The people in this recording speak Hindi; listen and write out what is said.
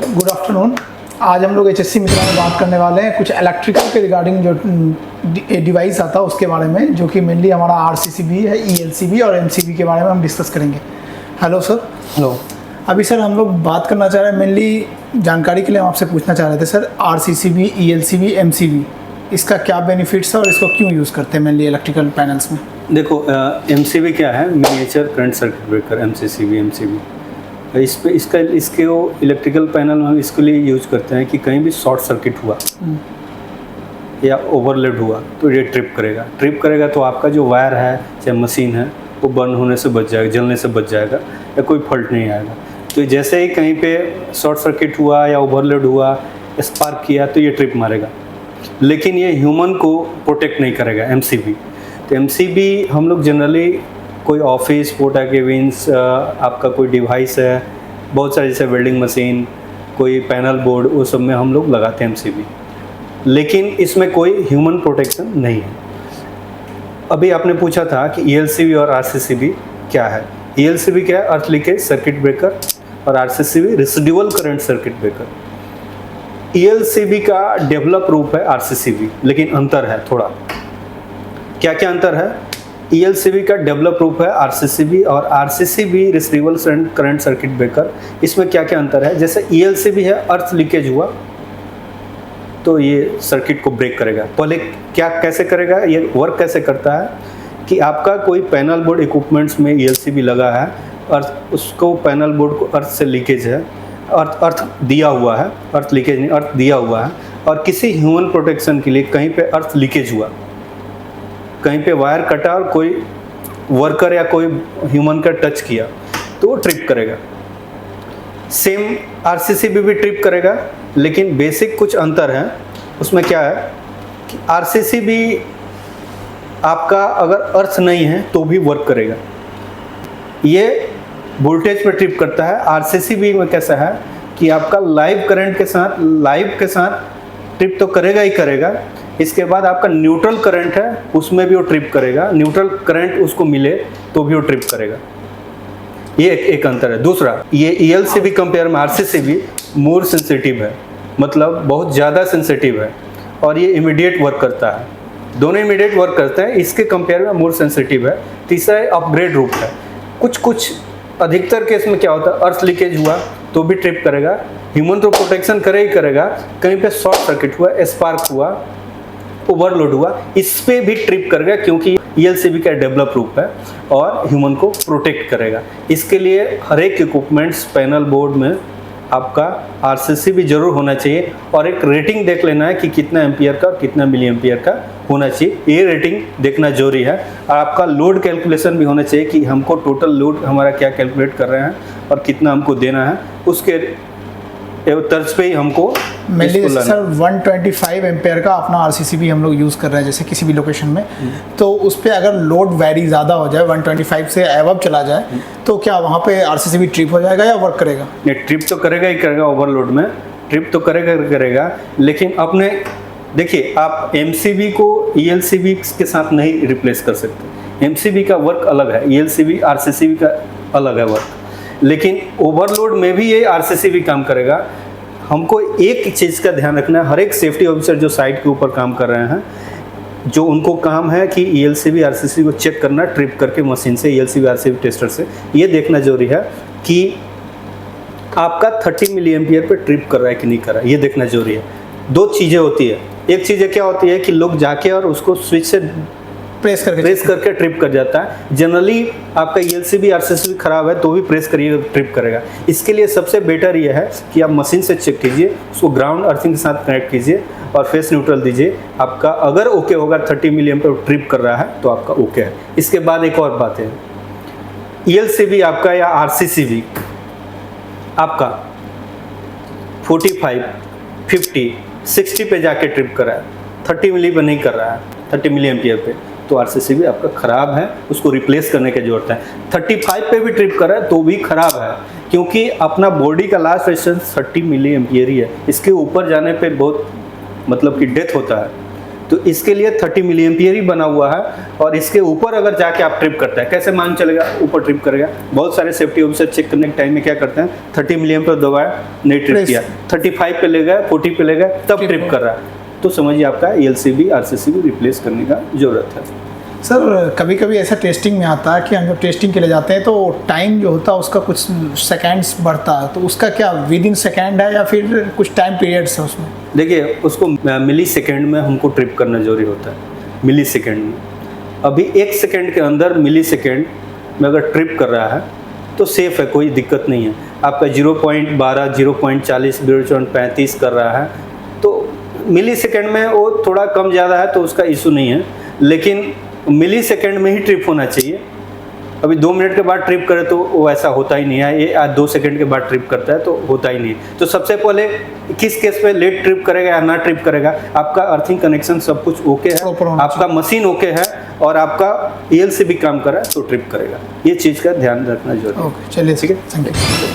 Good afternoon. आज हम लोग एचएससी मित्रा में बात करने वाले हैं कुछ इलेक्ट्रिकल के रिगार्डिंग जो डिवाइस आता है उसके बारे में, जो कि मेनली हमारा आरसीसीबी है, ईएलसीबी और एमसीबी के बारे में हम डिस्कस करेंगे। Hello sir. हेलो। अभी सर हम लोग बात करना चाह रहे हैं, मेनली जानकारी के लिए हम आपसे पूछना चाह रहे थे सर, आरसीसीबी, ईएलसीबी, एमसीबी, इसका क्या बेनिफिट्स है और इसको क्यों यूज़ करते हैं मेनली इलेक्ट्रिकल पैनल्स में? देखो, एमसीबी क्या है? Miniature current circuit breaker. MCCB, MCB इस पे इसके वो इलेक्ट्रिकल पैनल में हम इसके लिए यूज करते हैं कि कहीं भी शॉर्ट सर्किट हुआ या ओवरलोड हुआ तो ये ट्रिप करेगा तो आपका जो वायर है चाहे मशीन है वो बर्न होने से बच जाएगा, जलने से बच जाएगा या कोई फॉल्ट नहीं आएगा। तो जैसे ही कहीं पे शॉर्ट सर्किट हुआ या ओवरलोड हुआ, स्पार्क किया, तो ये ट्रिप मारेगा। लेकिन ये ह्यूमन को प्रोटेक्ट नहीं करेगा एमसीबी। तो एमसीबी हम लोग जनरली कोई ऑफिस, पोर्टा केबिन्स, आपका कोई डिवाइस है, बहुत सारे जैसे वेल्डिंग मशीन, कोई पैनल बोर्ड, वो सब में हम लोग लगाते हैं एमसीबी। लेकिन इसमें कोई ह्यूमन प्रोटेक्शन नहीं है। अभी आपने पूछा था कि ईएलसीबी और आरसीसीबी क्या है। ईएलसीबी क्या है? अर्थ लीकेज सर्किट ब्रेकर, और RCCB residual current circuit breaker. ELCB का डेवलप रूप है आरसीसीबी, लेकिन अंतर है थोड़ा। क्या क्या अंतर है? ईएलसीबी का डेवलप रूप है आरसीसीबी, और RCCB residual current circuit breaker. इसमें क्या क्या अंतर है? जैसे ईएलसीबी है, अर्थ लीकेज हुआ तो ये सर्किट को ब्रेक करेगा। पहले कैसे करेगा? ये वर्क कैसे करता है कि आपका कोई पैनल बोर्ड इक्विपमेंट्स में ईएलसीबी लगा है, और उसको पैनल बोर्ड को अर्थ से लीकेज है, अर्थ दिया हुआ है, अर्थ लीकेज नहीं, अर्थ दिया हुआ है, और किसी ह्यूमन प्रोटेक्शन के लिए कहीं पे अर्थ लीकेज हुआ, कहीं पे वायर कटा और कोई वर्कर या कोई ह्यूमन का टच किया तो वो ट्रिप करेगा। सेम आरसीसीबी भी ट्रिप करेगा, लेकिन बेसिक कुछ अंतर है। उसमें क्या है कि आरसीसीबी आपका अगर अर्थ नहीं है तो भी वर्क करेगा, ये वोल्टेज पर ट्रिप करता है। आरसीसीबी में कैसा है कि आपका लाइव करंट के साथ ट्रिप तो करेगा ही करेगा। इसके बाद आपका न्यूट्रल करंट है, उसमें भी वो ट्रिप करेगा। न्यूट्रल करंट उसको मिले तो भी वो ट्रिप करेगा। ये एक अंतर है। दूसरा, ये ईएलसीबी कंपेयर में आरसीसीबी मोर सेंसिटिव है, मतलब बहुत ज़्यादा सेंसिटिव है, और ये इमीडिएट वर्क करता है। दोनों इमीडिएट वर्क करते हैं, इसके कंपेयर में मोर सेंसिटिव है। तीसरा अपग्रेड रूप है। कुछ अधिकतर केस में क्या होता है, अर्थ लीकेज हुआ तो भी ट्रिप करेगा, ह्यूमन तो प्रोटेक्शन करे ही करेगा, कहीं पे शॉर्ट सर्किट हुआ, स्पार्क हुआ, ओवरलोड हुआ, इस पे भी ट्रिप करेगा, क्योंकि ईएलसीबी का डेवलप रूप है और ह्यूमन को प्रोटेक्ट करेगा। इसके लिए हर एक इक्विपमेंट्स पैनल बोर्ड में आपका आरसीसीबी जरूर होना चाहिए, और एक रेटिंग देख लेना है कि कितना एम्पियर का, कितना मिली एम्पियर का होना चाहिए। ये रेटिंग देखना जरूरी है। और आपका लोड कैलकुलेशन भी होना चाहिए कि हमको टोटल लोड हमारा क्या कैलकुलेट कर रहे हैं और कितना हमको देना है, उसके तर्ज पे ही हमको मेनली सर 125 एम्पेयर का अपना आरसीसीबी हम लोग यूज़ कर रहे हैं जैसे किसी भी लोकेशन में, तो उस पर अगर लोड वेरी ज़्यादा हो जाए, 125 से एबव चला जाए, तो क्या वहाँ पे आरसीसीबी ट्रिप हो जाएगा या वर्क करेगा? नहीं, ट्रिप तो करेगा ही करेगा। ओवरलोड में ट्रिप तो करेगा, लेकिन अपने देखिए, आप एमसीबी को ईएलसीबी के साथ नहीं रिप्लेस कर सकते। एमसीबी का वर्क अलग है, ईएलसीबी आरसीसीबी का अलग है वर्क, लेकिन ओवरलोड में भी ये आरसीसीबी काम करेगा। हमको एक चीज़ का ध्यान रखना है, हर एक सेफ्टी ऑफिसर जो साइट के ऊपर काम कर रहे हैं, जो उनको काम है कि ईएलसीबी आरसीसीबी को चेक करना, ट्रिप करके मशीन से, ईएलसीबी आरसीसीबी टेस्टर से, ये देखना जरूरी है कि आपका 30 मिली एम्पियर पे ट्रिप कर रहा है कि नहीं कर रहा है, ये देखना जरूरी है। दो चीज़ें होती है। एक चीज़ क्या होती है कि लोग जाके और उसको स्विच से प्रेस करके ट्रिप कर जाता है। जनरली आपका ईएलसीबी आरसीसीबी खराब है तो भी प्रेस करिए, ट्रिप करेगा। इसके लिए सबसे बेटर ये है कि आप मशीन से चेक कीजिए, उसको ग्राउंड अर्थिंग के साथ कनेक्ट कीजिए और फेस न्यूट्रल दीजिए। आपका अगर ओके होगा, 30 मिली एम्पियर ट्रिप कर रहा है तो आपका ओके है। इसके बाद एक और बात है, ईएलसीबी आपका या आरसीसीबी आपका 45, 50, 60 पे जाके ट्रिप कर रहा है, 30 मिली पे नहीं कर रहा है, 30 मिली एम्पियर पे, तो आरसीसीबी आपका ख़राब है, उसको रिप्लेस करने की जरूरत है। 35 पे भी ट्रिप कर रहा है तो भी ख़राब है, क्योंकि अपना बॉडी का लास्ट रेजिस्टेंस 30 मिली एम्पियर ही है। इसके ऊपर जाने पे बहुत मतलब कि डेथ होता है। तो इसके लिए 30 मिली एम्पियर ही बना हुआ है, और इसके ऊपर अगर जाके आप ट्रिप करता है, कैसे मान चलेगा ऊपर ट्रिप करेगा? बहुत सारे सेफ्टी ऑफिसर चेक करने के टाइम में क्या करते हैं, 30 मिली एम्पियर दबाया, नहीं ट्रिप किया, 35 पे ले गए, 40 पे ले गए, तब ट्रिप कर रहा है, तो समझिए आपका ELCB RCCB रिप्लेस करने का जरूरत है। सर कभी कभी ऐसा टेस्टिंग में आता है कि हम जब टेस्टिंग के लिए जाते हैं तो टाइम जो होता है उसका कुछ सेकंड्स बढ़ता है, तो उसका क्या विद इन सेकंड है या फिर कुछ टाइम पीरियड्स है उसमें? देखिए, उसको मिली सेकेंड में हमको ट्रिप करना जरूरी होता है, मिली सेकेंड में। अभी 1 सेकेंड के अंदर मिली सेकेंड में अगर ट्रिप कर रहा है तो सेफ़ है, कोई दिक्कत नहीं है। आपका 0.12, 0.40, 0.35 कर रहा है तो मिली सेकेंड में वो थोड़ा कम ज़्यादा है तो उसका इशू नहीं है, लेकिन मिली सेकेंड में ही ट्रिप होना चाहिए। अभी 2 मिनट के बाद ट्रिप करे तो वो ऐसा होता ही नहीं है, ये आज 2 सेकंड के बाद ट्रिप करता है तो होता ही नहीं है। तो सबसे पहले किस केस पे लेट ट्रिप करेगा या ना ट्रिप करेगा, आपका अर्थिंग कनेक्शन सब कुछ ओके है, आपका मशीन ओके है और आपका ELCB काम कर रहा है तो ट्रिप करेगा। ये चीज़ का ध्यान रखना जरूरी है। ओके, चलिए, ठीक है, थैंक यू।